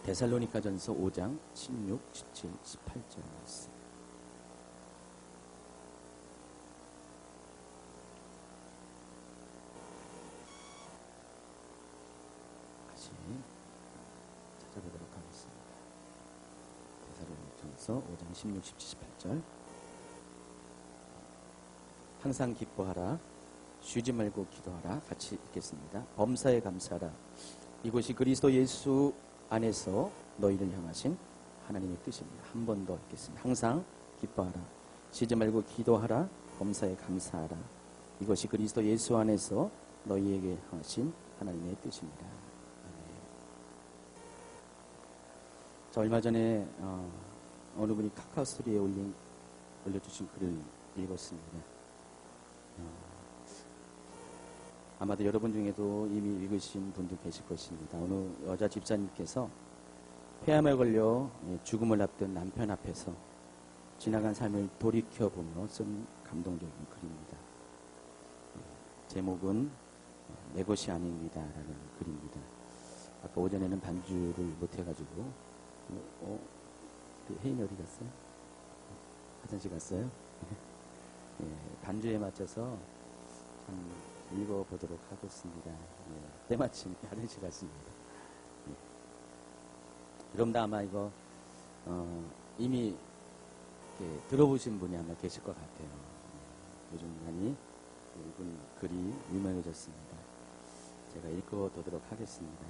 데살로니가전서 5장 16, 17, 18절 말씀. 같이 찾아보도록 하겠습니다. 데살로니가전서 5장 16, 17, 18절. 항상 기뻐하라. 쉬지 말고 기도하라. 같이 읽겠습니다. 범사에 감사하라. 이것이 그리스도 예수 안에서 너희를 향하신 하나님의 뜻입니다. 한 번 더 읽겠습니다. 항상 기뻐하라. 쉬지 말고 기도하라. 범사에 감사하라. 이것이 그리스도 예수 안에서 너희에게 향하신 하나님의 뜻입니다. 자, 얼마 전에 어느 분이 카카오스토리에 올려주신 글을 읽었습니다. 아마도 여러분 중에도 이미 읽으신 분도 계실 것입니다. 어느 여자 집사님께서 폐암에 걸려 죽음을 앞둔 남편 앞에서 지나간 삶을 돌이켜보며 쓴 감동적인 글입니다. 제목은 내 것이 아닙니다 라는 글입니다. 아까 오전에는 반주를 못해가지고 혜인이 어디 갔어요? 화장실 갔어요? 반주에 맞춰서 읽어보도록 하겠습니다. 때마침 화장실 갔습니다. 여러분도 아마 이거 이미 들어보신 분이 아마 계실 것 같아요. 요즘 많이 읽은 글이 유명해졌습니다. 제가 읽어보도록 하겠습니다.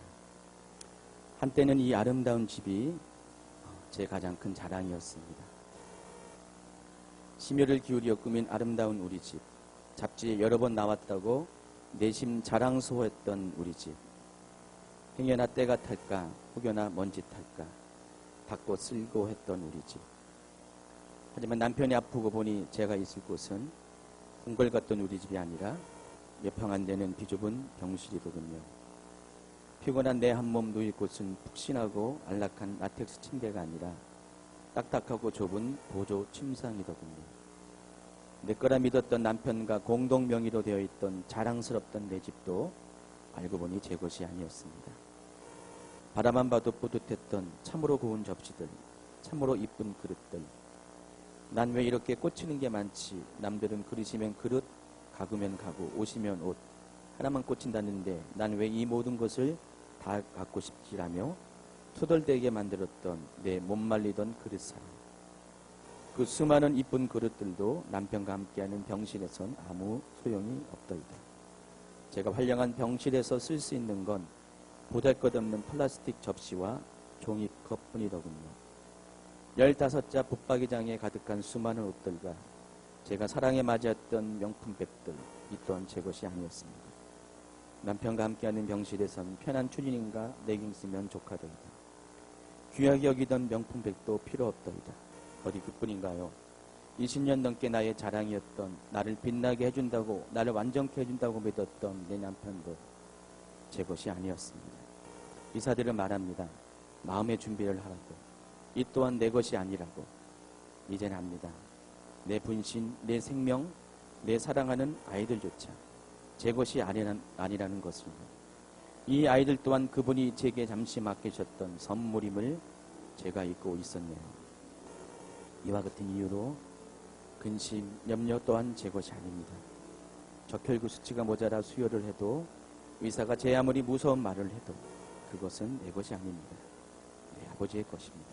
한때는 이 아름다운 집이 제 가장 큰 자랑이었습니다. 심혈을 기울여 꾸민 아름다운 우리 집. 잡지에 여러 번 나왔다고 내심 자랑스러워했던 우리 집. 행여나 때가 탈까 혹여나 먼지 탈까 닦고 쓸고 했던 우리 집. 하지만 남편이 아프고 보니 제가 있을 곳은 궁궐같던 우리 집이 아니라 몇 평 안 되는 비좁은 병실이더군요. 피곤한 내 한 몸 누일 곳은 푹신하고 안락한 라텍스 침대가 아니라 딱딱하고 좁은 보조 침상이더군요. 내 거라 믿었던 남편과 공동 명의로 되어 있던 자랑스럽던 내 집도 알고 보니 제 것이 아니었습니다. 바라만 봐도 뿌듯했던 참으로 고운 접시들, 참으로 이쁜 그릇들. 난 왜 이렇게 꽂히는 게 많지? 남들은 그릇이면 그릇, 가구면 가구, 옷이면 옷. 하나만 꽂힌다는데 난 왜 이 모든 것을 다 갖고 싶지라며 투덜대게 만들었던 내 못 말리던 그릇사랑. 그 수많은 이쁜 그릇들도 남편과 함께하는 병실에선 아무 소용이 없더이다. 제가 활용한 병실에서 쓸 수 있는 건 보잘것없는 플라스틱 접시와 종이컵뿐이더군요. 15자 붙박이장에 가득한 수많은 옷들과 제가 사랑에 맞이했던 명품백들, 이 또한 제 것이 아니었습니다. 남편과 함께하는 병실에선 편한 추리닝과 레깅스면 족하더이다. 귀하게 여기던 명품백도 필요 없더이다. 어디 그뿐인가요? 20년 넘게 나의 자랑이었던, 나를 빛나게 해준다고, 나를 완전케 해준다고 믿었던 내 남편도 제 것이 아니었습니다. 이사들은 말합니다. 마음의 준비를 하라고. 이 또한 내 것이 아니라고. 이젠 압니다. 내 분신, 내 생명, 내 사랑하는 아이들조차 제 것이 아니라는 것을. 이 아이들 또한 그분이 제게 잠시 맡기셨던 선물임을 제가 잊고 있었네요. 이와 같은 이유로 근심, 염려 또한 제 것이 아닙니다. 적혈구 수치가 모자라 수혈을 해도 의사가 제 아무리 무서운 말을 해도 그것은 내 것이 아닙니다. 내 아버지의 것입니다.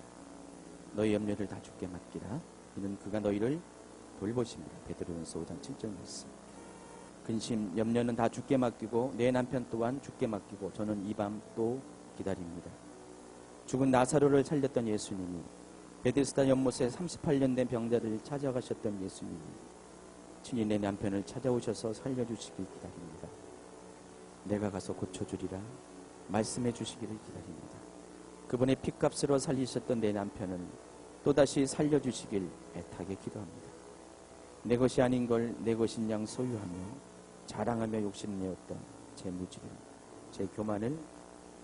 너희 염려를 다 주께 맡기라. 이는 그가 너희를 돌보십니다. 베드로전서 5장 7절 말씀. 근심, 염려는 다 주께 맡기고 내 남편 또한 주께 맡기고 저는 이 밤 또 기다립니다. 죽은 나사로를 살렸던 예수님이 베데스다 연못에 38년 된 병자를 찾아가셨던 예수님이 친히 내 남편을 찾아오셔서 살려주시길 기다립니다. 내가 가서 고쳐주리라 말씀해 주시기를 기다립니다. 그분의 핏값으로 살리셨던 내 남편을 또다시 살려주시길 애타게 기도합니다. 내 것이 아닌 걸 내 것인 양 소유하며 자랑하며 욕심내었던 제 무지를, 제 교만을,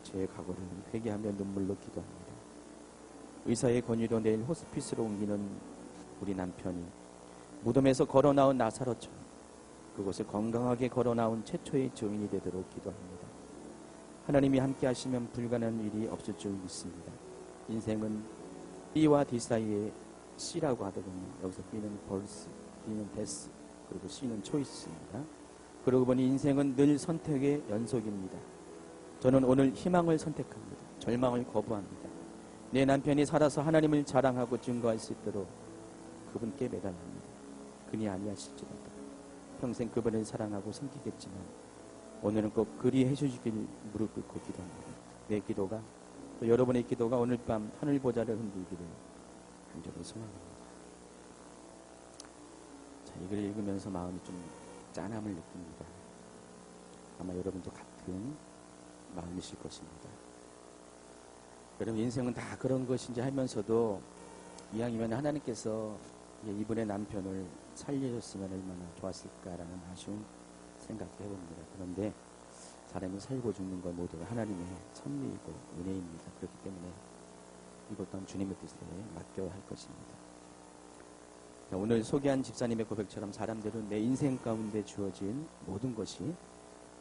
제 각오를 회개하며 눈물로 기도합니다. 의사의 권유로 내일 호스피스로 옮기는 우리 남편이 무덤에서 걸어나온 나사로처럼 그곳을 건강하게 걸어나온 최초의 증인이 되도록 기도합니다. 하나님이 함께 하시면 불가능한 일이 없을 줄 믿습니다. 인생은 B와 D 사이에 C라고 하더군요. 여기서 B는 벌스, D는 데스, 그리고 C는 초이스입니다. 그러고 보니 인생은 늘 선택의 연속입니다. 저는 오늘 희망을 선택합니다. 절망을 거부합니다. 내 남편이 살아서 하나님을 자랑하고 증거할 수 있도록 그분께 매달립니다. 그니 아니하실지라도 평생 그분을 사랑하고 섬기겠지만 오늘은 꼭 그리 해주시길 무릎 꿇고 기도합니다. 내 기도가 또 여러분의 기도가 오늘 밤 하늘 보좌를 흔들기를 간절히 소망합니다. 자, 이걸 읽으면서 마음이 좀 짠함을 느낍니다. 아마 여러분도 같은 마음이실 것입니다. 여러분 인생은 다 그런 것인지 하면서도 이왕이면 하나님께서 이분의 남편을 살려줬으면 얼마나 좋았을까라는 아쉬운 생각도 해봅니다. 그런데 사람이 살고 죽는 것 모두가 하나님의 섭리이고 은혜입니다. 그렇기 때문에 이것 또한 주님의 뜻에 맡겨야 할 것입니다. 오늘 소개한 집사님의 고백처럼 사람들은 내 인생 가운데 주어진 모든 것이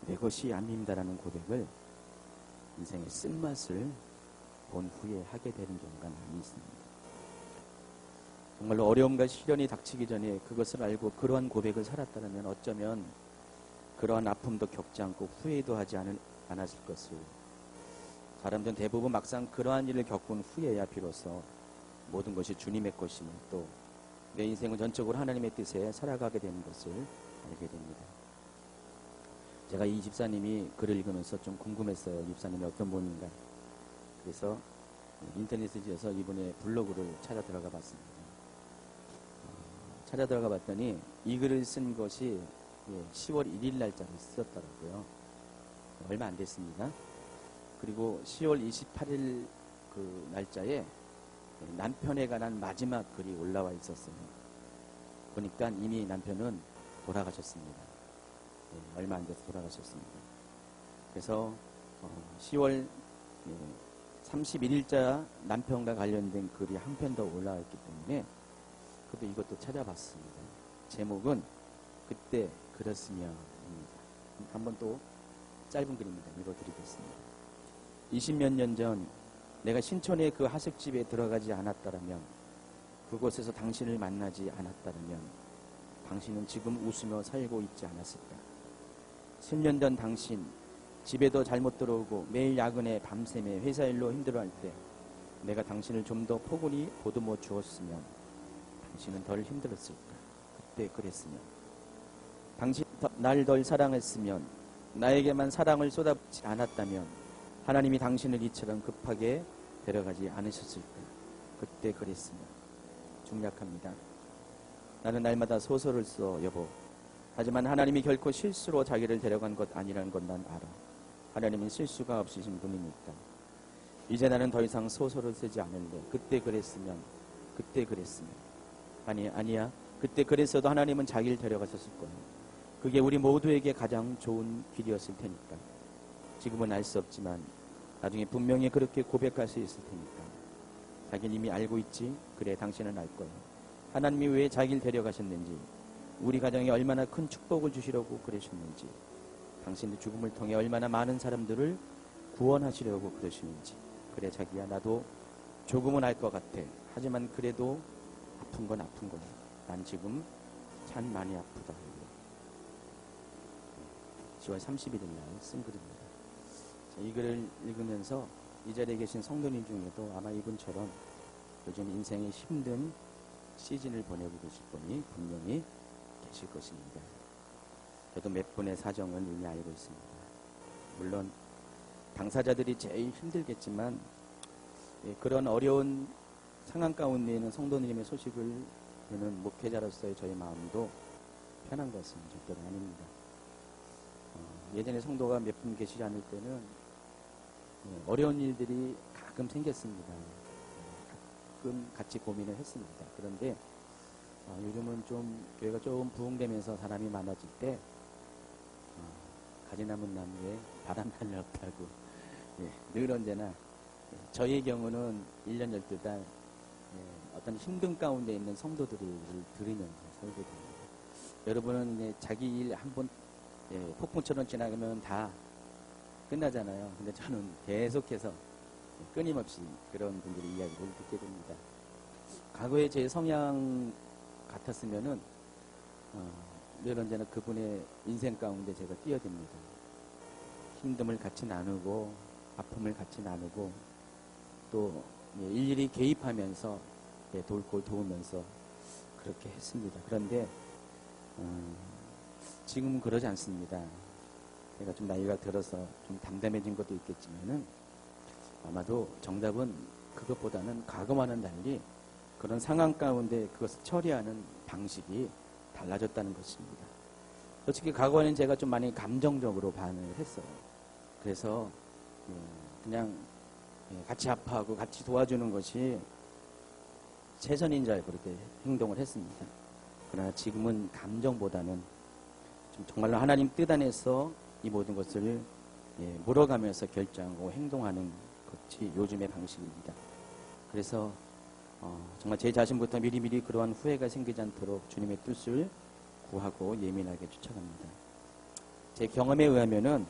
내 것이 아닙니다라는 고백을 인생의 쓴맛을 본 후에 하게 되는 경우가 많이 있습니다. 정말로 어려움과 시련이 닥치기 전에 그것을 알고 그러한 고백을 살았다면 어쩌면 그러한 아픔도 겪지 않고 후회도 하지 않았을 것을, 사람들은 대부분 막상 그러한 일을 겪은 후에야 비로소 모든 것이 주님의 것임을, 또 내 인생은 전적으로 하나님의 뜻에 살아가게 되는 것을 알게 됩니다. 제가 이 집사님이 글을 읽으면서 좀 궁금했어요. 이 집사님이 어떤 분인가. 그래서 인터넷에서 이분의 블로그를 찾아 들어가 봤습니다. 찾아 들어가 봤더니 이 글을 쓴 것이 10월 1일 날짜로 썼더라고요. 얼마 안 됐습니다. 그리고 10월 28일 그 날짜에 남편에 관한 마지막 글이 올라와 있었어요. 보니까 이미 남편은 돌아가셨습니다. 얼마 안 돼서 돌아가셨습니다. 그래서 10월 31일자 남편과 관련된 글이 한 편 더 올라와 있기 때문에 그것도 이것도 찾아봤습니다. 제목은 그때 그랬으면입니다. 한번 또 짧은 글입니다. 읽어드리겠습니다. 20몇 년 전 내가 신촌의 그 하숙집에 들어가지 않았다면, 그곳에서 당신을 만나지 않았다면 당신은 지금 웃으며 살고 있지 않았을까. 10년 전 당신 집에도 잘못 들어오고 매일 야근에 밤샘에 회사 일로 힘들어할 때 내가 당신을 좀 더 포근히 보듬어 주었으면 당신은 덜 힘들었을까. 그때 그랬으면 당신 날 덜 사랑했으면, 나에게만 사랑을 쏟아붓지 않았다면 하나님이 당신을 이처럼 급하게 데려가지 않으셨을까. 그때 그랬으면. 중략합니다. 나는 날마다 소설을 써 여보. 하지만 하나님이 결코 실수로 자기를 데려간 것 아니라는 건 난 알아. 하나님은 실수가 없으신 분이니까. 이제 나는 더 이상 소설을 쓰지 않을래. 그때 그랬으면. 그때 그랬으면. 아니야. 그때 그랬어도 하나님은 자기를 데려가셨을 거예요. 그게 우리 모두에게 가장 좋은 길이었을 테니까. 지금은 알 수 없지만 나중에 분명히 그렇게 고백할 수 있을 테니까. 자기는 이미 알고 있지? 그래, 당신은 알 거예요. 하나님이 왜 자기를 데려가셨는지, 우리 가정에 얼마나 큰 축복을 주시려고 그러셨는지, 당신의 죽음을 통해 얼마나 많은 사람들을 구원하시려고 그러시는지. 그래 자기야, 나도 조금은 알 것 같아. 하지만 그래도 아픈 건 아픈 거야. 난 지금 참 많이 아프다. 10월 31일 날 쓴 글입니다. 이 글을 읽으면서 이 자리에 계신 성도님 중에도 아마 이분처럼 요즘 인생의 힘든 시즌을 보내고 계실 분이 분명히 계실 것입니다. 저도 몇 분의 사정을 이미 알고 있습니다. 물론 당사자들이 제일 힘들겠지만 그런 어려운 상황 가운데 있는 성도님의 소식을 듣는 목회자로서의 저희 마음도 편한 것은 절대로 아닙니다. 예전에 성도가 몇 분 계시지 않을 때는 어려운 일들이 가끔 생겼습니다. 가끔 같이 고민을 했습니다. 그런데 요즘은 좀 교회가 조금 부흥되면서 사람이 많아질 때 가지 남은 나무에 바람 날려 없다고 늘 언제나 저의 경우는 1년 12달 어떤 힘든 가운데 있는 성도들을 들으면서 살게 됩니다. 여러분은 자기 일 한번 폭풍처럼 지나가면 다 끝나잖아요. 근데 저는 계속해서 끊임없이 그런 분들의 이야기를 듣게 됩니다. 과거에 제 성향 같았으면은 늘 언제나 그분의 인생 가운데 제가 뛰어듭니다. 힘듦을 같이 나누고 아픔을 같이 나누고 또 일일이 개입하면서 돌고 도우면서 그렇게 했습니다. 그런데 지금은 그러지 않습니다. 제가 좀 나이가 들어서 좀 담담해진 것도 있겠지만은 아마도 정답은 그것보다는 과거와는 달리 그런 상황 가운데 그것을 처리하는 방식이 달라졌다는 것입니다. 솔직히 과거에는 제가 좀 많이 감정적으로 반응을 했어요. 그래서 그냥 같이 아파하고 같이 도와주는 것이 최선인 줄 알고 그렇게 행동을 했습니다. 그러나 지금은 감정보다는 좀 정말로 하나님 뜻 안에서 이 모든 것을 물어가면서 결정하고 행동하는 것이 요즘의 방식입니다. 그래서 정말 제 자신부터 미리미리 그러한 후회가 생기지 않도록 주님의 뜻을 구하고 예민하게 쫓아갑니다. 제 경험에 의하면은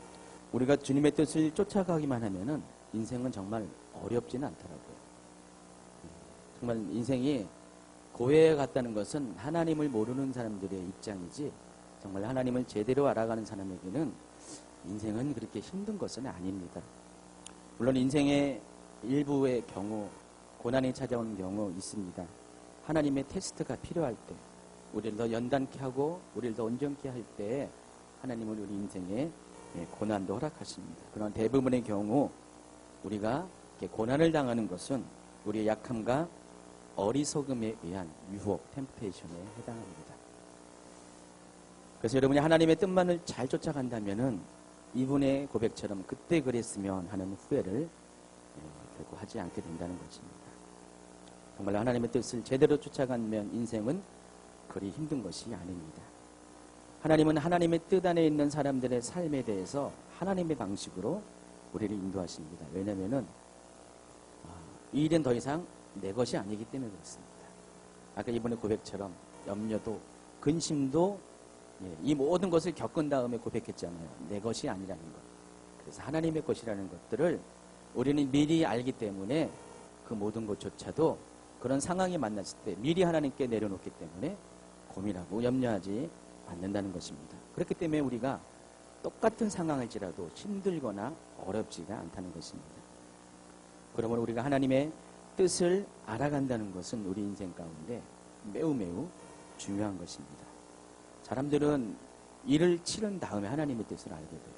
우리가 주님의 뜻을 쫓아가기만 하면은 인생은 정말 어렵지는 않더라고요. 정말 인생이 고해에 갔다는 것은 하나님을 모르는 사람들의 입장이지 정말 하나님을 제대로 알아가는 사람에게는 인생은 그렇게 힘든 것은 아닙니다. 물론 인생의 일부의 경우 고난이 찾아오는 경우 있습니다. 하나님의 테스트가 필요할 때 우리를 더 연단케 하고 우리를 더 온전케 할 때 하나님은 우리 인생에 고난도 허락하십니다. 그러나 대부분의 경우 우리가 고난을 당하는 것은 우리의 약함과 어리석음에 의한 유혹, 템페이션에 해당합니다. 그래서 여러분이 하나님의 뜻만을 잘 쫓아간다면은 이분의 고백처럼 그때 그랬으면 하는 후회를 결코 하지 않게 된다는 것입니다. 정말 하나님의 뜻을 제대로 쫓아가면 인생은 그리 힘든 것이 아닙니다. 하나님은 하나님의 뜻 안에 있는 사람들의 삶에 대해서 하나님의 방식으로 우리를 인도하십니다. 왜냐하면 이 일은 더 이상 내 것이 아니기 때문에 그렇습니다. 아까 이분의 고백처럼 염려도 근심도 이 모든 것을 겪은 다음에 고백했잖아요. 내 것이 아니라는 것. 그래서 하나님의 것이라는 것들을 우리는 미리 알기 때문에 그 모든 것조차도 그런 상황이 만났을 때 미리 하나님께 내려놓기 때문에 고민하고 염려하지 않는다는 것입니다. 그렇기 때문에 우리가 똑같은 상황일지라도 힘들거나 어렵지가 않다는 것입니다. 그러므로 우리가 하나님의 뜻을 알아간다는 것은 우리 인생 가운데 매우 매우 중요한 것입니다. 사람들은 일을 치른 다음에 하나님의 뜻을 알게 돼요.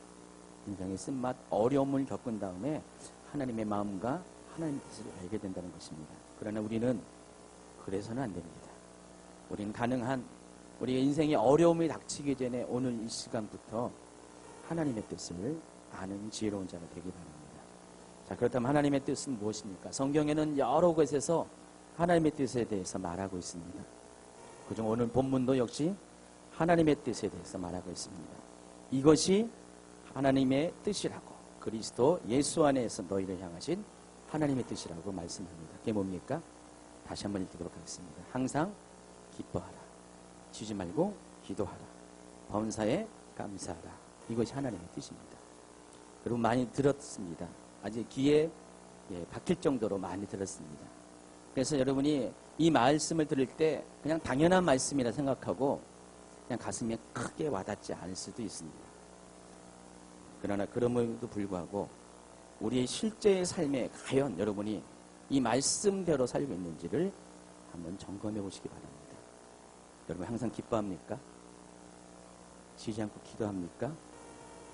인생의 쓴맛, 어려움을 겪은 다음에 하나님의 마음과 하나님의 뜻을 알게 된다는 것입니다. 그러나 우리는 그래서는 안 됩니다. 우리는 가능한 우리의 인생의 어려움이 닥치기 전에 오늘 이 시간부터 하나님의 뜻을 아는 지혜로운 자가 되기 바랍니다. 자, 그렇다면 하나님의 뜻은 무엇입니까? 성경에는 여러 곳에서 하나님의 뜻에 대해서 말하고 있습니다. 그중 오늘 본문도 역시 하나님의 뜻에 대해서 말하고 있습니다. 이것이 하나님의 뜻이라고 그리스도 예수 안에서 너희를 향하신 하나님의 뜻이라고 말씀합니다. 그게 뭡니까? 다시 한번 읽도록 하겠습니다. 항상 기뻐하라. 쉬지 말고 기도하라. 범사에 감사하라. 이것이 하나님의 뜻입니다. 여러분 많이 들었습니다. 아직 귀에 박힐 정도로 많이 들었습니다. 그래서 여러분이 이 말씀을 들을 때 그냥 당연한 말씀이라 생각하고 그냥 가슴에 크게 와닿지 않을 수도 있습니다. 그러나 그럼에도 불구하고 우리의 실제의 삶에 과연 여러분이 이 말씀대로 살고 있는지를 한번 점검해 보시기 바랍니다. 여러분 항상 기뻐합니까? 쉬지 않고 기도합니까?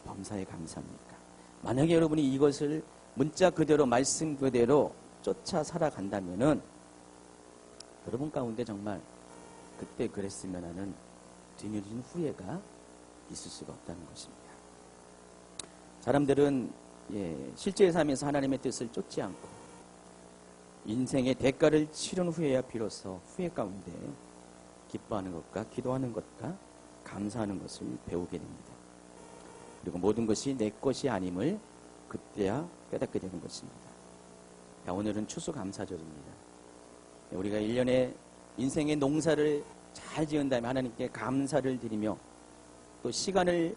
범사에 감사합니까? 만약에 여러분이 이것을 문자 그대로 말씀 그대로 쫓아 살아간다면은 여러분 가운데 정말 그때 그랬으면 하는 뒤늦은 후회가 있을 수가 없다는 것입니다. 사람들은 실제 삶에서 하나님의 뜻을 쫓지 않고 인생의 대가를 치른 후에야 비로소 후회 가운데 기뻐하는 것과 기도하는 것과 감사하는 것을 배우게 됩니다. 그리고 모든 것이 내 것이 아님을 그때야 깨닫게 되는 것입니다. 자, 오늘은 추수감사절입니다. 우리가 1년에 인생의 농사를 잘 지은 다음에 하나님께 감사를 드리며 또 시간을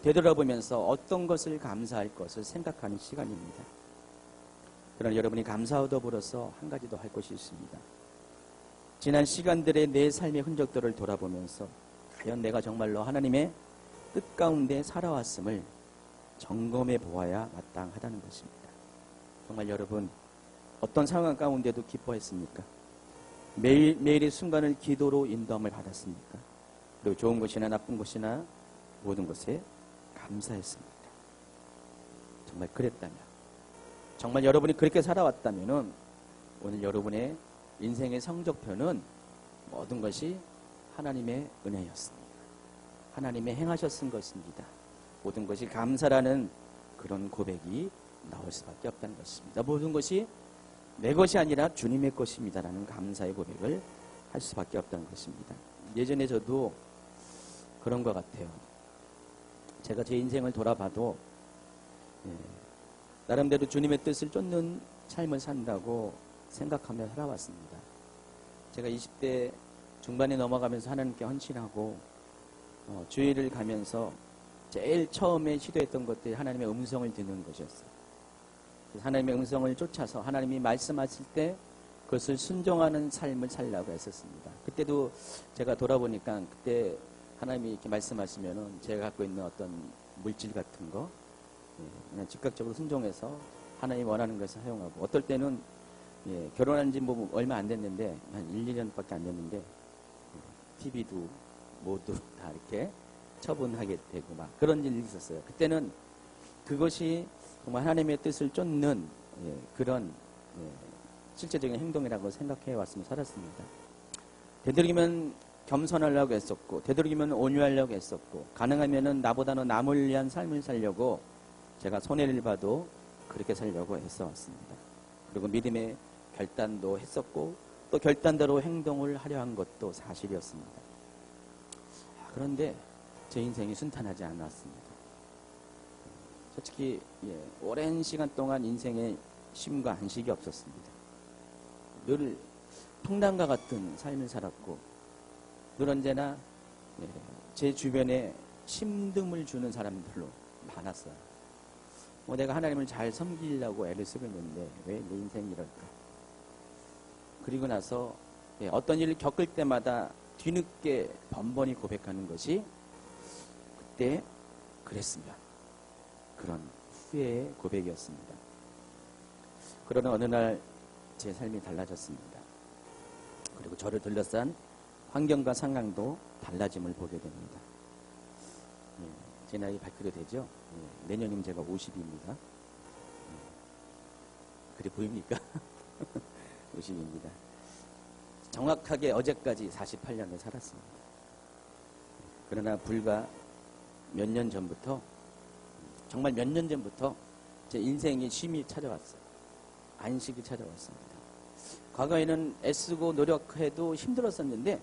되돌아보면서 어떤 것을 감사할 것을 생각하는 시간입니다. 그러나 여러분이 감사와 더불어서 한 가지 더 할 것이 있습니다. 지난 시간들의 내 삶의 흔적들을 돌아보면서 과연 내가 정말로 하나님의 뜻 가운데 살아왔음을 점검해 보아야 마땅하다는 것입니다. 정말 여러분 어떤 상황 가운데도 기뻐했습니까? 매일의 순간을 기도로 인도함을 받았습니까? 그리고 좋은 것이나 나쁜 것이나 모든 것에 감사했습니까? 정말 그랬다면, 정말 여러분이 그렇게 살아왔다면 오늘 여러분의 인생의 성적표는 모든 것이 하나님의 은혜였습니다. 하나님의 행하셨은 것입니다. 모든 것이 감사라는 그런 고백이 나올 수밖에 없다는 것입니다. 모든 것이 내 것이 아니라 주님의 것입니다라는 감사의 고백을 할 수밖에 없다는 것입니다. 예전에 저도 그런 것 같아요. 제가 제 인생을 돌아봐도 나름대로 주님의 뜻을 쫓는 삶을 산다고 생각하며 살아왔습니다. 제가 20대 중반에 넘어가면서 하나님께 헌신하고 주일을 가면서 제일 처음에 시도했던 것들이 하나님의 음성을 듣는 것이었어요. 하나님의 음성을 쫓아서 하나님이 말씀하실 때 그것을 순종하는 삶을 살려고 했었습니다. 그때도 제가 돌아보니까 그때 하나님이 이렇게 말씀하시면은 제가 갖고 있는 어떤 물질 같은 거 그냥 즉각적으로 순종해서 하나님이 원하는 것을 사용하고, 어떨 때는 결혼한 지 뭐 얼마 안 됐는데 한 1, 2년밖에 안 됐는데 TV도 모두 다 이렇게 처분하게 되고 막 그런 일이 있었어요. 그때는 그것이 정말 하나님의 뜻을 쫓는 그런 실제적인 행동이라고 생각해 왔으면 살았습니다. 되도록이면 겸손하려고 했었고, 되도록이면 온유하려고 했었고, 가능하면은 나보다는 남을 위한 삶을 살려고 제가 손해를 봐도 그렇게 살려고 했어 왔습니다. 그리고 믿음의 결단도 했었고 또 결단대로 행동을 하려 한 것도 사실이었습니다. 그런데 제 인생이 순탄하지 않았습니다. 솔직히 오랜 시간 동안 인생에 쉼과 안식이 없었습니다. 늘 풍랑과 같은 삶을 살았고 늘 언제나 제 주변에 힘듦을 주는 사람들로 많았어요. 내가 하나님을 잘 섬기려고 애를 쓰고 있는데 왜 내 인생이 이럴까? 그리고 나서 어떤 일을 겪을 때마다 뒤늦게 번번이 고백하는 것이 그때 그랬으면, 그런 후회의 고백이었습니다. 그러나 어느 날 제 삶이 달라졌습니다. 그리고 저를 둘러싼 환경과 상황도 달라짐을 보게 됩니다. 제 나이 밝혀도 되죠? 내년이면 제가 50입니다. 그래 보입니까? 50입니다. 정확하게 어제까지 48년을 살았습니다. 그러나 불과 몇 년 전부터, 정말 몇 년 전부터 제 인생에 쉼이 찾아왔어요. 안식이 찾아왔습니다. 과거에는 애쓰고 노력해도 힘들었었는데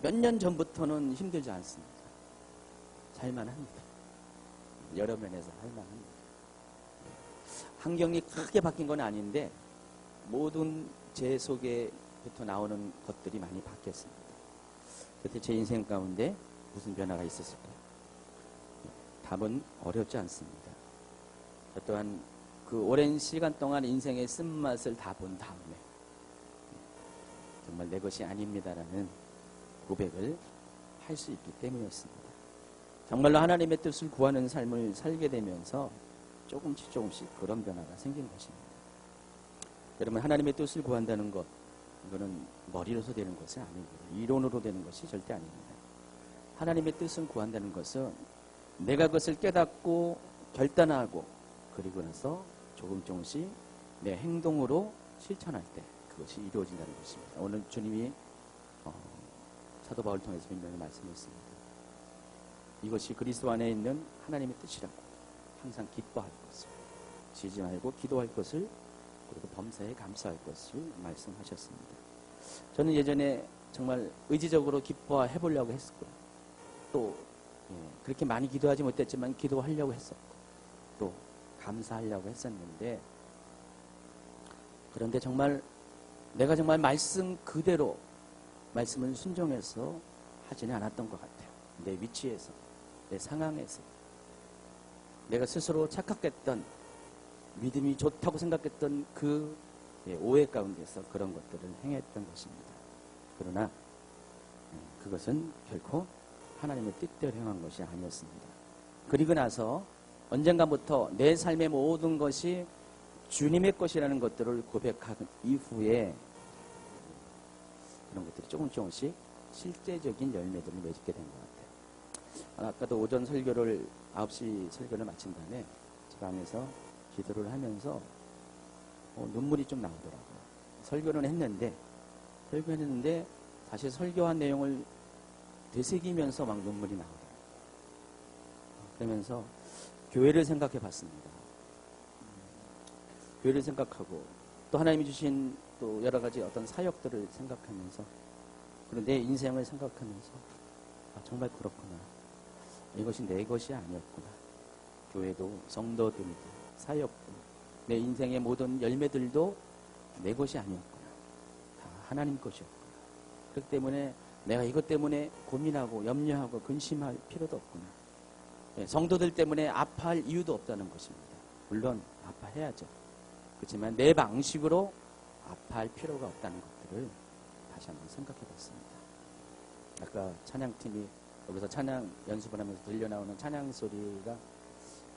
몇 년 전부터는 힘들지 않습니다. 살만합니다. 여러 면에서 살만합니다. 환경이 크게 바뀐 건 아닌데 모든 제 속에부터 나오는 것들이 많이 바뀌었습니다. 그때 제 인생 가운데 무슨 변화가 있었을까요? 답은 어렵지 않습니다. 저 또한 그 오랜 시간 동안 인생의 쓴맛을 다 본 다음에 정말 내 것이 아닙니다라는 고백을 할 수 있기 때문이었습니다. 정말로 하나님의 뜻을 구하는 삶을 살게 되면서 조금씩 그런 변화가 생긴 것입니다. 여러분, 하나님의 뜻을 구한다는 것, 이거는 머리로서 되는 것이 아니고 이론으로 되는 것이 절대 아닙니다. 하나님의 뜻을 구한다는 것은 내가 그것을 깨닫고 결단하고 그리고 나서 조금씩 내 행동으로 실천할 때 그것이 이루어진다는 것입니다. 오늘 주님이 사도 바울을 통해서 분명히 말씀했습니다. 이것이 그리스도 안에 있는 하나님의 뜻이라고. 항상 기뻐할 것을, 지지 말고 기도할 것을, 그리고 범사에 감사할 것을 말씀하셨습니다. 저는 예전에 정말 의지적으로 기뻐해 보려고 했었고, 또 그렇게 많이 기도하지 못했지만 기도하려고 했었고, 또 감사하려고 했었는데, 그런데 정말 내가 정말 말씀 그대로 말씀을 순종해서 하지는 않았던 것 같아요. 내 위치에서, 내 상황에서. 내가 스스로 착각했던 믿음이 좋다고 생각했던 그 오해 가운데서 그런 것들을 행했던 것입니다. 그러나 그것은 결코 하나님의 뜻대로 행한 것이 아니었습니다. 그리고 나서 언젠가부터 내 삶의 모든 것이 주님의 것이라는 것들을 고백한 이후에 그런 것들이 조금씩 실제적인 열매들을 맺게 된 것 같아요. 아까도 오전 설교를 9시 설교를 마친 다음에 제 방에서 기도를 하면서 눈물이 좀 나오더라고요. 설교는 했는데 다시 설교한 내용을 되새기면서 막 눈물이 나오더라고요. 그러면서 교회를 생각해 봤습니다. 교회를 생각하고 또 하나님이 주신 또 여러 가지 어떤 사역들을 생각하면서 그리고 내 인생을 생각하면서 정말 그렇구나. 이것이 내 것이 아니었구나. 교회도 성도들도 사역도 내 인생의 모든 열매들도 내 것이 아니었구나. 다 하나님 것이었구나. 그렇기 때문에 내가 이것 때문에 고민하고 염려하고 근심할 필요도 없구나. 성도들 때문에 아파할 이유도 없다는 것입니다. 물론 아파해야죠. 그렇지만 내 방식으로 아파할 필요가 없다는 것들을 다시 한번 생각해 봤습니다. 아까 찬양팀이 여기서 찬양 연습을 하면서 들려나오는 찬양 소리가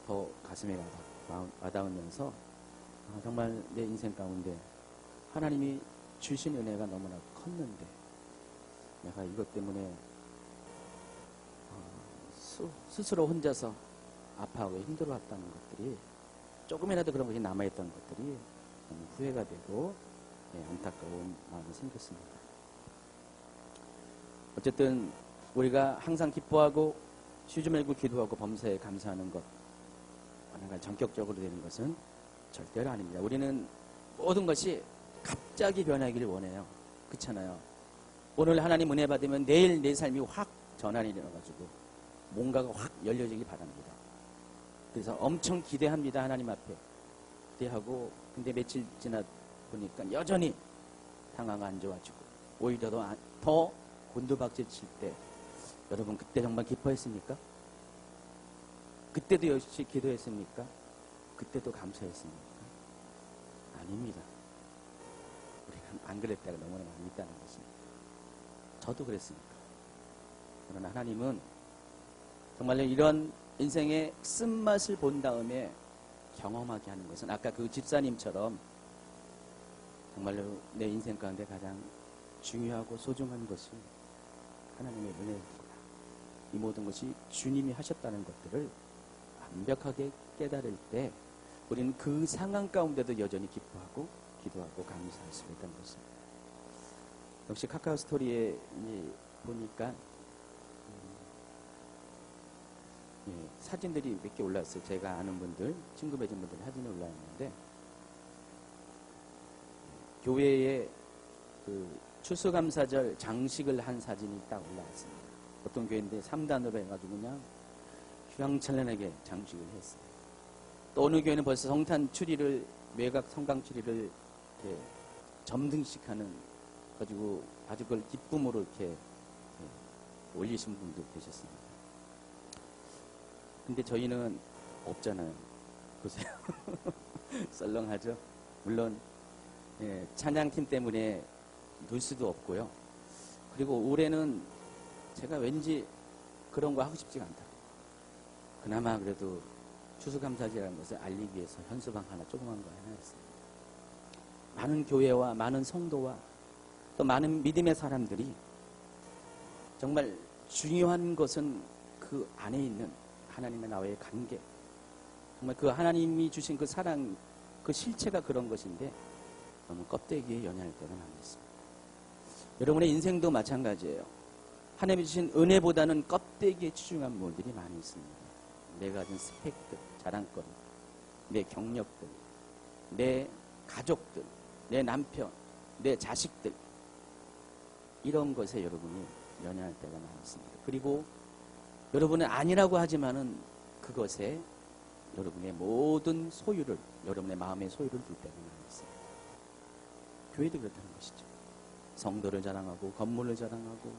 더 가슴에 와닿으면서 정말 내 인생 가운데 하나님이 주신 은혜가 너무나 컸는데 내가 이것 때문에 스스로 혼자서 아파하고 힘들어했다는 것들이 조금이라도 그런 것이 남아있던 것들이 너무 후회가 되고 안타까운 마음이 생겼습니다. 어쨌든 우리가 항상 기뻐하고 쉬지 말고 기도하고 범사에 감사하는 것 언젠가 전격적으로 되는 것은 절대로 아닙니다. 우리는 모든 것이 갑자기 변하기를 원해요. 그렇잖아요. 오늘 하나님 은혜 받으면 내일 내 삶이 확 전환이 일어나가지고 뭔가가 확 열려지기 바랍니다. 그래서 엄청 기대합니다. 하나님 앞에 기대하고 근데 며칠 지나 보니까 여전히 상황이 안 좋아지고 오히려 더 곤두박질 칠 때 여러분 그때 정말 기뻐했습니까? 그때도 열심히 기도했습니까? 그때도 감사했습니까? 아닙니다. 우리가 안 그랬다가 너무나 많이 있다는 것입니다. 저도 그랬습니다. 그러나 하나님은 정말로 이런 인생의 쓴맛을 본 다음에 경험하게 하는 것은 아까 그 집사님처럼 정말로 내 인생 가운데 가장 중요하고 소중한 것이 하나님의 은혜였구나. 이 모든 것이 주님이 하셨다는 것들을 완벽하게 깨달을 때 우리는 그 상황 가운데도 여전히 기뻐하고 기도하고 감사할 수 있다는 것입니다. 역시 카카오 스토리에 보니까 사진들이 몇 개 올라왔어요. 제가 아는 분들, 친구 맺은 분들 사진이 올라왔는데 교회에 그 추수감사절 장식을 한 사진이 딱 올라왔습니다. 어떤 교회인데 3단으로 해가지고 그냥 휘황찬란하게 장식을 했어요. 또 어느 교회는 벌써 성탄 추리를 외곽 성강 추리를 이렇게 점등식하는 가지고 아주 그걸 기쁨으로 이렇게 올리신 분도 계셨습니다. 근데 저희는 없잖아요. 보세요. 썰렁하죠. 물론 찬양팀 때문에 놀 수도 없고요. 그리고 올해는 제가 왠지 그런 거 하고 싶지가 않다. 그나마 그래도 추수감사절이라는 것을 알리기 위해서 현수방 하나 조그만 거 하나 했습니다. 많은 교회와 많은 성도와 또 많은 믿음의 사람들이 정말 중요한 것은 그 안에 있는 하나님과 나와의 관계, 정말 그 하나님이 주신 그 사랑, 그 실체가 그런 것인데 너무 껍데기에 연연할 때가 많이 있습니다. 여러분의 인생도 마찬가지예요. 하나님이 주신 은혜보다는 껍데기에 치중한 분들이 많이 있습니다. 내가 가진 스펙들, 자랑거리, 내 경력들, 내 가족들, 내 남편, 내 자식들, 이런 것에 여러분이 연연할 때가 많습니다. 그리고 여러분은 아니라고 하지만은 그것에 여러분의 모든 소유를, 여러분의 마음의 소유를 둘 때가 많습니다. 교회도 그렇다는 것이죠. 성도를 자랑하고 건물을 자랑하고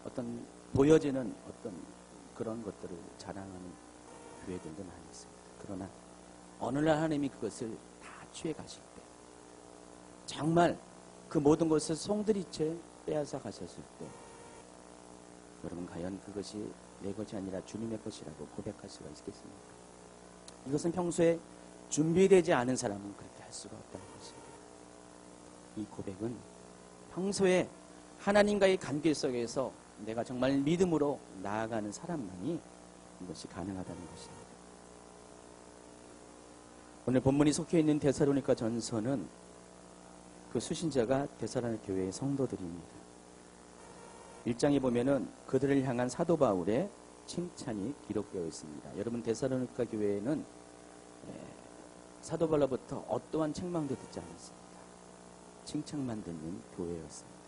어떤 보여지는 어떤 그런 것들을 자랑하는 교회들도 많이 있습니다. 그러나 어느 날 하나님이 그것을 다 취해 가실 때, 정말 그 모든 것을 송두리째 빼앗아 가셨을 때, 여러분 과연 그것이 내 것이 아니라 주님의 것이라고 고백할 수가 있겠습니까? 이것은 평소에 준비되지 않은 사람은 그렇게 할 수가 없다는 것입니다. 이 고백은 평소에 하나님과의 관계 속에서 내가 정말 믿음으로 나아가는 사람만이 이것이 가능하다는 것입니다. 오늘 본문이 속해 있는 데살로니가 전서는 그 수신자가 데살로니가 교회의 성도들입니다. 1장에 보면은 그들을 향한 사도 바울의 칭찬이 기록되어 있습니다. 여러분, 데살로니가 교회에는 사도 바울로부터 어떠한 책망도 듣지 않았습니다. 칭찬만 듣는 교회였습니다.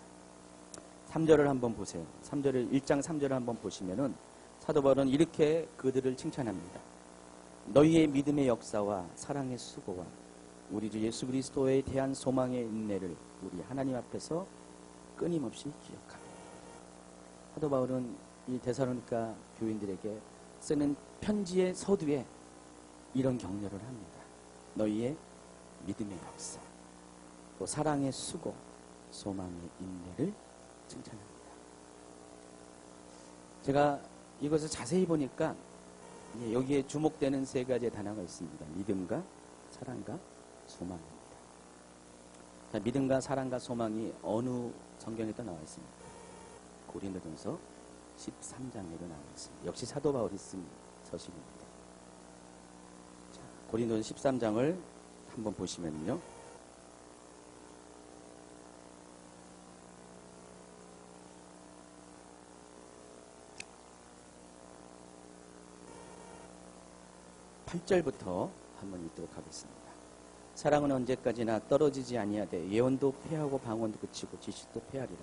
3절을 한번 보세요. 1장 3절을 한번 보시면은 사도 바울은 이렇게 그들을 칭찬합니다. 너희의 믿음의 역사와 사랑의 수고와 우리 주 예수 그리스도에 대한 소망의 인내를 우리 하나님 앞에서 끊임없이 기억하며. 사도 바울은 이 데살로니가 교인들에게 쓰는 편지의 서두에 이런 격려를 합니다. 너희의 믿음의 역사, 또 사랑의 수고, 소망의 인내를 칭찬합니다. 제가 이것을 자세히 보니까 여기에 주목되는 세 가지의 단어가 있습니다. 믿음과 사랑과 소망입니다. 자, 믿음과 사랑과 소망이 어느 성경에도 나와 있습니까? 고린도전서 13장에도 나와 있습니다. 역시 사도 바울이 쓴 서신입니다. 자, 고린도전서 13장을 한번 보시면요. (8절부터) 한번 읽도록 하겠습니다. 사랑은 언제까지나 떨어지지 아니하되 예언도 패하고 방언도 그치고 지식도 패하리라.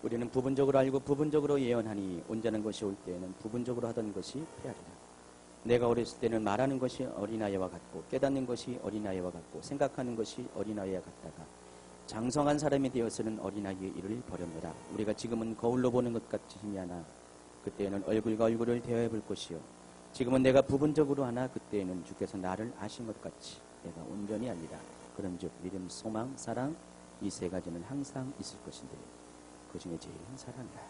우리는 부분적으로 알고 부분적으로 예언하니 온전한 것이 올 때에는 부분적으로 하던 것이 패하리라. 내가 어렸을 때는 말하는 것이 어린아이와 같고 깨닫는 것이 어린아이와 같고 생각하는 것이 어린아이와 같다가 장성한 사람이 되어서는 어린아이의 일을 버렸노라. 우리가 지금은 거울로 보는 것 같이 희미하나 그때에는 얼굴과 얼굴을 대하여 볼 것이요 지금은 내가 부분적으로 하나 그때에는 주께서 나를 아신 것 같이 내가 온전히 알리라. 그런즉 믿음, 소망, 사랑 이 세 가지는 항상 있을 것인데 그 중에 제일은 사랑이다.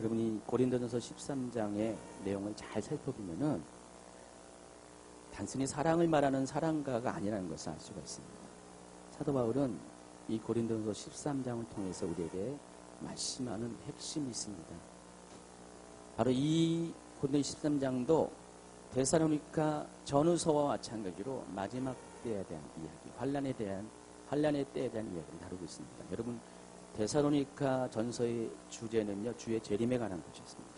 여러분이 고린도전서 13장의 내용을 잘 살펴보면은 단순히 사랑을 말하는 사랑가가 아니라는 것을 알 수가 있습니다. 사도 바울은 이 고린도전서 13장을 통해서 우리에게 말씀하는 핵심이 있습니다. 바로 이 고린도전서 13장도 데살로니가 전후서와 마찬가지로 마지막 때에 대한 이야기, 환란의 때에 대한 이야기를 다루고 있습니다. 여러분, 데살로니가 전서의 주제는요, 주의 재림에 관한 것이었습니다.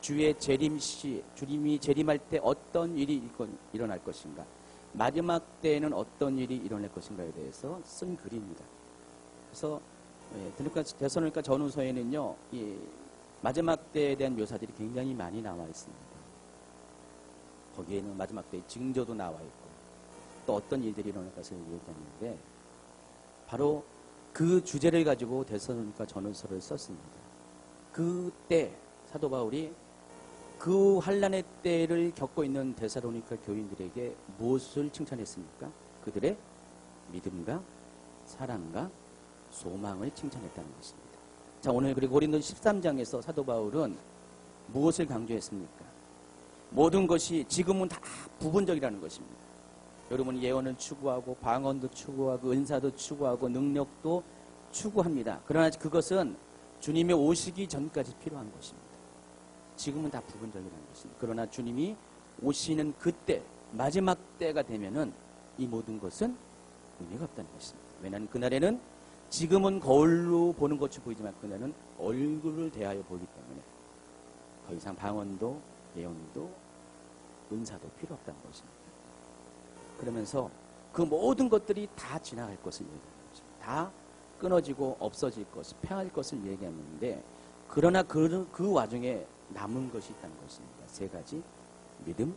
주의 재림 시, 주님이 재림할 때 어떤 일이 일어날 것인가, 마지막 때에는 어떤 일이 일어날 것인가에 대해서 쓴 글입니다. 그래서 데살로니가 전후서에는요, 이 마지막 때에 대한 묘사들이 굉장히 많이 나와 있습니다. 거기에는 마지막 때의 징조도 나와 있고 또 어떤 일들이 일어날 것을 얘기하는데 바로 그 주제를 가지고 데살로니가 전후서를 썼습니다. 그때 사도 바울이 그 환란의 때를 겪고 있는 데살로니가 교인들에게 무엇을 칭찬했습니까? 그들의 믿음과 사랑과 소망을 칭찬했다는 것입니다. 자, 오늘 그리고 고린도전서 13장에서 사도 바울은 무엇을 강조했습니까? 모든 것이 지금은 다 부분적이라는 것입니다. 여러분, 예언을 추구하고 방언도 추구하고 은사도 추구하고 능력도 추구합니다. 그러나 그것은 주님의 오시기 전까지 필요한 것입니다. 지금은 다 부분적이라는 것입니다. 그러나 주님이 오시는 그때, 마지막 때가 되면은 이 모든 것은 의미가 없다는 것입니다. 왜냐하면 그날에는 지금은 거울로 보는 것이 보이지만 그날은 얼굴을 대하여 보기 때문에 더 이상 방언도 예언도 은사도 필요 없다는 것입니다. 그러면서 그 모든 것들이 다 지나갈 것을 얘기하는 것입니다. 다 끊어지고 없어질 것, 패할 것을 얘기하는데 그러나 그 와중에 남은 것이 있다는 것입니다. 세 가지: 믿음,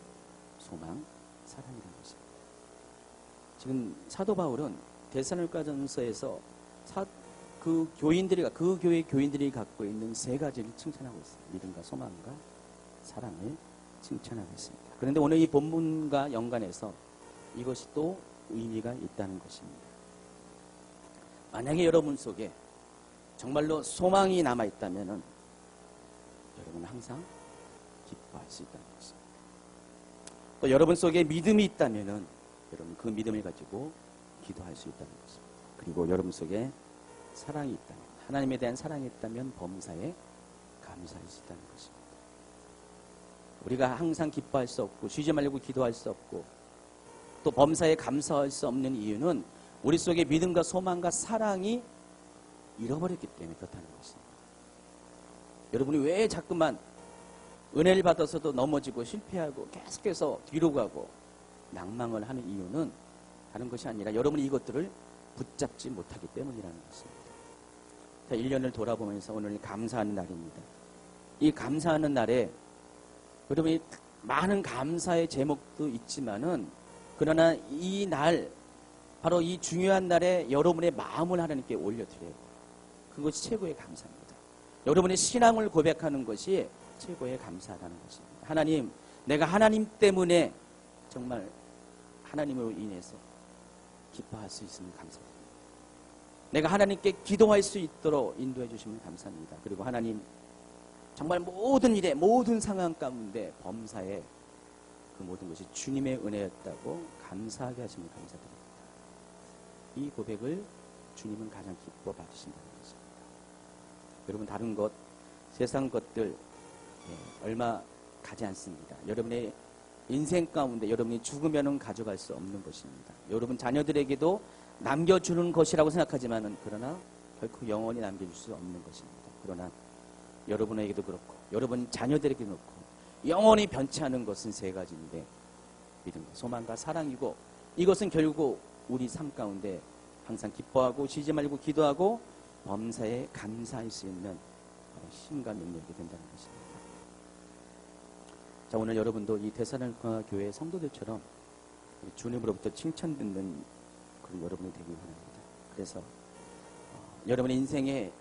소망, 사랑이라는 것입니다. 지금 사도 바울은 데살로니가전서에서 그 교회 교인들이 갖고 있는 세 가지를 칭찬하고 있습니다. 믿음과 소망과 사랑을 칭찬하겠습니다. 그런데 오늘 이 본문과 연관해서 이것이 또 의미가 있다는 것입니다. 만약에 여러분 속에 정말로 소망이 남아있다면 여러분은 항상 기뻐할 수 있다는 것입니다. 또 여러분 속에 믿음이 있다면 여러분 그 믿음을 가지고 기도할 수 있다는 것입니다. 그리고 여러분 속에 사랑이 있다면, 하나님에 대한 사랑이 있다면 범사에 감사할 수 있다는 것입니다. 우리가 항상 기뻐할 수 없고 쉬지 말고 기도할 수 없고 또 범사에 감사할 수 없는 이유는 우리 속에 믿음과 소망과 사랑이 잃어버렸기 때문에 그렇다는 것입니다. 여러분이 왜 자꾸만 은혜를 받아서도 넘어지고 실패하고 계속해서 뒤로 가고 낭망을 하는 이유는 다른 것이 아니라 여러분이 이것들을 붙잡지 못하기 때문이라는 것입니다. 자, 1년을 돌아보면서 오늘 감사하는 날입니다. 이 감사하는 날에 여러분이 많은 감사의 제목도 있지만은 그러나 이 날, 바로 이 중요한 날에 여러분의 마음을 하나님께 올려드려요. 그것이 최고의 감사입니다. 여러분의 신앙을 고백하는 것이 최고의 감사라는 것입니다. 하나님, 내가 하나님 때문에 정말 하나님으로 인해서 기뻐할 수 있으면 감사드립니다. 내가 하나님께 기도할 수 있도록 인도해 주시면 감사합니다. 그리고 하나님, 정말 모든 일에, 모든 상황 가운데 범사에 그 모든 것이 주님의 은혜였다고 감사하게 하시면 감사드립니다. 이 고백을 주님은 가장 기뻐 받으신다는 것입니다. 여러분, 다른 것, 세상 것들 얼마 가지 않습니다. 여러분의 인생 가운데 여러분이 죽으면 가져갈 수 없는 것입니다. 여러분 자녀들에게도 남겨주는 것이라고 생각하지만 그러나 결코 영원히 남겨줄 수 없는 것입니다. 그러나 여러분에게도 그렇고 여러분 자녀들에게도 그렇고 영원히 변치 않은 것은 세 가지인데 믿음과 소망과 사랑이고 이것은 결국 우리 삶 가운데 항상 기뻐하고 쉬지 말고 기도하고 범사에 감사할 수 있는 힘과 능력이 된다는 것입니다. 자, 오늘 여러분도 이 데살로니가 교회 성도들처럼 주님으로부터 칭찬 듣는 그런 여러분이 되길 원합니다. 그래서 여러분의 인생에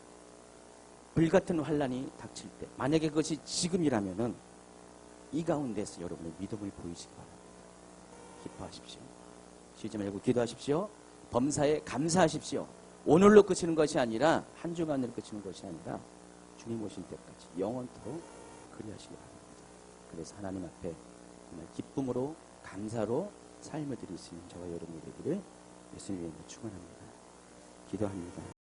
불같은 환란이 닥칠 때 만약에 그것이 지금이라면은 이 가운데서 여러분의 믿음을 보이시기 바랍니다. 기뻐하십시오. 쉬지 말고 기도하십시오. 범사에 감사하십시오. 오늘로 그치는 것이 아니라 한 주간으로 그치는 것이 아니라 주님 오실 때까지 영원토록 그리하시기 바랍니다. 그래서 하나님 앞에 정말 기쁨으로 감사로 삶을 드릴 수 있는 저와 여러분이 되기를 예수님 이름으로 축원합니다. 기도합니다.